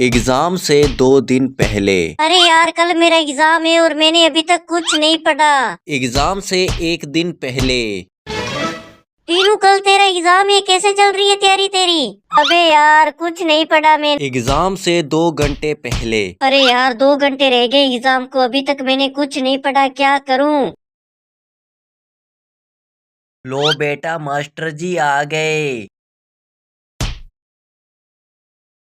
Exam से 2 दिन पहले। अरे यार, कल मेरा एग्जाम है और मैंने अभी तक कुछ नहीं पढ़ा। एग्जाम से 1 दिन पहले। तीनू, कल तेरा एग्जाम है, कैसे चल रही है तैयारी तेरी? अबे यार, कुछ नहीं पढ़ा मैंने। एग्जाम से 2 घंटे पहले। अरे यार, 2 घंटे रह गए एग्जाम को, अभी तक मैंने कुछ नहीं पढ़ा, क्या करूं? लो बेटा, मास्टर जी आ गए।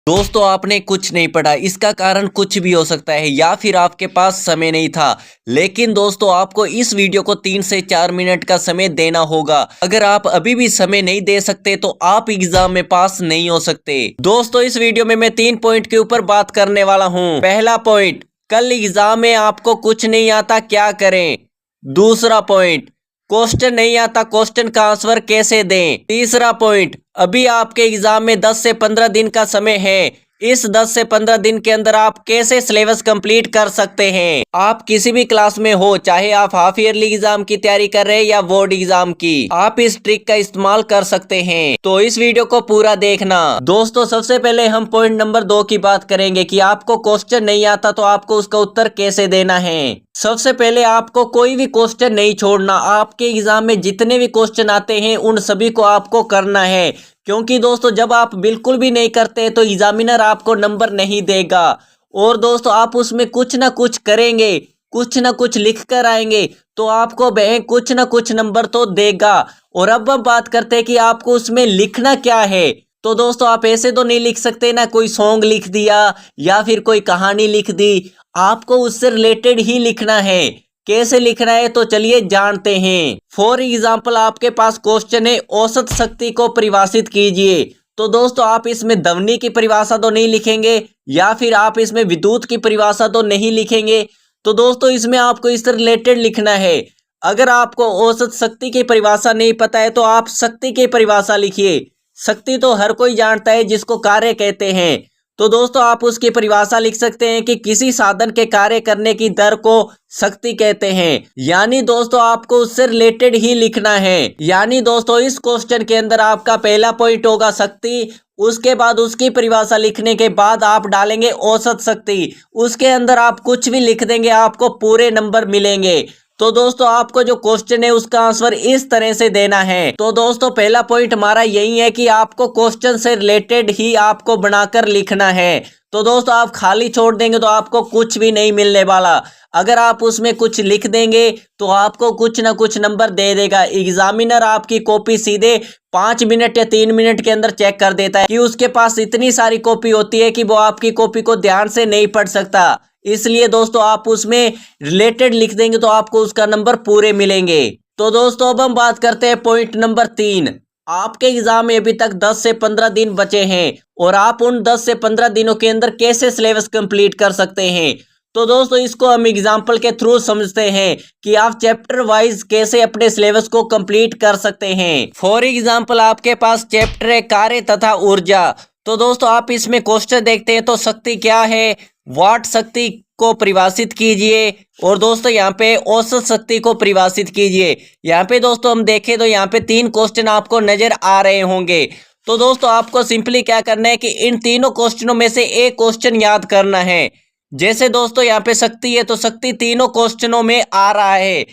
दोस्तों, आपने कुछ नहीं पढ़ा, इसका कारण कुछ भी हो सकता है, या फिर आपके पास समय नहीं था। लेकिन दोस्तों, आपको इस वीडियो को 3 से 4 मिनट का समय देना होगा। अगर आप अभी भी समय नहीं दे सकते तो आप एग्जाम में पास नहीं हो सकते। दोस्तों, इस वीडियो में मैं 3 पॉइंट के ऊपर बात करने वाला हूँ। पहला पॉइंट, कल एग्जाम में आपको कुछ नहीं आता, क्या करें। दूसरा पॉइंट, क्वेश्चन नहीं आता, क्वेश्चन का आंसर कैसे दें। तीसरा पॉइंट, अभी आपके एग्जाम में 10 से 15 दिन का समय है। इस 10 से 15 दिन के अंदर आप कैसे सिलेबस कंप्लीट कर सकते हैं। आप किसी भी क्लास में हो, चाहे आप हाफ ईयरली एग्जाम की तैयारी कर रहे हैं या बोर्ड एग्जाम की, आप इस ट्रिक का इस्तेमाल कर सकते हैं। तो इस वीडियो को पूरा देखना। दोस्तों, सबसे पहले हम पॉइंट नंबर 2 की बात करेंगे कि आपको क्वेश्चन नहीं आता तो आपको उसका उत्तर कैसे देना है। सबसे पहले आपको कोई भी क्वेश्चन नहीं छोड़ना। आपके एग्जाम में जितने भी क्वेश्चन आते हैं उन सभी को आपको करना है, क्योंकि दोस्तों जब आप बिल्कुल भी नहीं करते तो एग्जामिनर आपको नंबर नहीं देगा। और दोस्तों, आप उसमें कुछ ना कुछ करेंगे, कुछ ना कुछ लिख कर आएंगे तो आपको वह कुछ ना कुछ नंबर तो देगा। और अब हम बात करते हैं कि आपको उसमें लिखना क्या है। तो दोस्तों, आप ऐसे तो नहीं लिख सकते ना, कोई सॉन्ग लिख दिया या फिर कोई कहानी लिख दी। आपको उससे रिलेटेड ही लिखना है। कैसे लिखना है तो चलिए जानते हैं। फॉर एग्जाम्पल, आपके पास क्वेश्चन है, औसत शक्ति को परिभाषित कीजिए। तो दोस्तों, आप इसमें ध्वनि की परिभाषा तो नहीं लिखेंगे या फिर आप इसमें विद्युत की परिभाषा तो नहीं लिखेंगे। तो दोस्तों, इसमें आपको इससे रिलेटेड लिखना है। अगर आपको औसत शक्ति की परिभाषा नहीं पता है तो आप शक्ति की परिभाषा लिखिए। शक्ति तो हर कोई जानता है, जिसको कार्य कहते हैं। तो दोस्तों, आप उसकी परिभाषा लिख सकते हैं कि किसी साधन के कार्य करने की दर को शक्ति कहते हैं। यानी दोस्तों, आपको उससे रिलेटेड ही लिखना है। यानी दोस्तों, इस क्वेश्चन के अंदर आपका पहला पॉइंट होगा शक्ति। उसके बाद उसकी परिभाषा लिखने के बाद आप डालेंगे औसत शक्ति। उसके अंदर आप कुछ भी लिख देंगे, आपको पूरे नंबर मिलेंगे। तो दोस्तों, आपको जो क्वेश्चन है उसका आंसर इस तरह से देना है। तो दोस्तों, पहला पॉइंट हमारा यही है कि आपको क्वेश्चन से रिलेटेड ही आपको बनाकर लिखना है। तो दोस्तों, आप खाली छोड़ देंगे तो आपको कुछ भी नहीं मिलने वाला। अगर आप उसमें कुछ लिख देंगे तो आपको कुछ ना कुछ नंबर दे देगा। एग्जामिनर आपकी कॉपी सीधे 5 मिनट या 3 मिनट के अंदर चेक कर देता है कि उसके पास इतनी सारी कॉपी होती है कि वो आपकी कॉपी को ध्यान से नहीं पढ़ सकता। इसलिए दोस्तों, आप उसमें रिलेटेड लिख देंगे तो आपको उसका नंबर पूरे मिलेंगे। तो दोस्तों, अब हम बात करते हैं पॉइंट नंबर 3। आपके एग्जाम में अभी तक 10 से 15 दिन बचे हैं और आप उन 10 से 15 दिनों के अंदर कैसे सिलेबस कंप्लीट कर सकते हैं। तो दोस्तों, इसको हम एग्जाम्पल के थ्रू समझते हैं कि आप चैप्टर वाइज कैसे अपने सिलेबस को कंप्लीट कर सकते हैं। फॉर एग्जाम्पल, आपके पास चैप्टर है कार्य तथा ऊर्जा। तो दोस्तों, आप इसमें क्वेश्चन देखते हैं तो शक्ति क्या है, वाट शक्ति को परिभाषित कीजिए। और दोस्तों, यहाँ पे औसत शक्ति को परिभाषित कीजिए। यहाँ पे दोस्तों हम देखें तो यहाँ पे 3 क्वेश्चन आपको नजर आ रहे होंगे। तो दोस्तों, आपको सिंपली क्या करना है कि इन तीनों क्वेश्चनों में से एक क्वेश्चन याद करना है। जैसे दोस्तों, यहाँ पे शक्ति है तो शक्ति तीनों क्वेश्चनों में आ रहा है।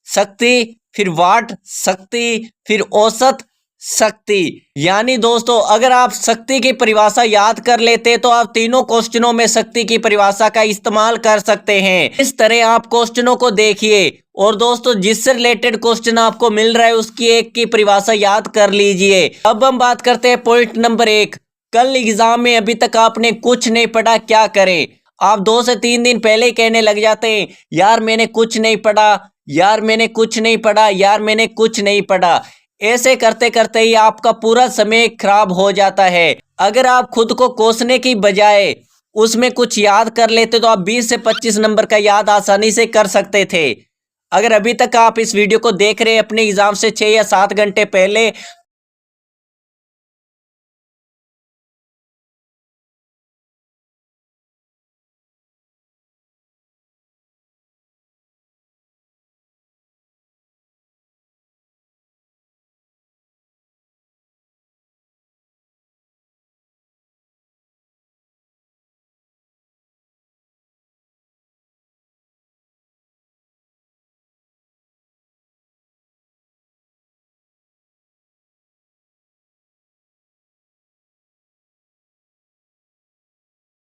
शक्ति, फिर वाट शक्ति, फिर औसत शक्ति। यानी दोस्तों, अगर आप शक्ति की परिभाषा याद कर लेते तो आप तीनों क्वेश्चनों में शक्ति की परिभाषा का इस्तेमाल कर सकते हैं। इस तरह आप क्वेश्चनों को देखिए और दोस्तों, जिससे रिलेटेड क्वेश्चन आपको मिल रहा है उसकी एक की परिभाषा याद कर लीजिए। अब हम बात करते हैं पॉइंट नंबर 1। कल एग्जाम में अभी तक आपने कुछ नहीं पढ़ा, क्या करें। आप 2 से 3 दिन पहले ही कहने लग जाते हैं, यार मैंने कुछ नहीं पढ़ा, यार मैंने कुछ नहीं पढ़ा, यार मैंने कुछ नहीं पढ़ा। ऐसे करते करते ही आपका पूरा समय खराब हो जाता है। अगर आप खुद को कोसने की बजाय उसमें कुछ याद कर लेते तो आप 20 से 25 नंबर का याद आसानी से कर सकते थे। अगर अभी तक आप इस वीडियो को देख रहे हैं अपने एग्जाम से 6 या 7 घंटे पहले,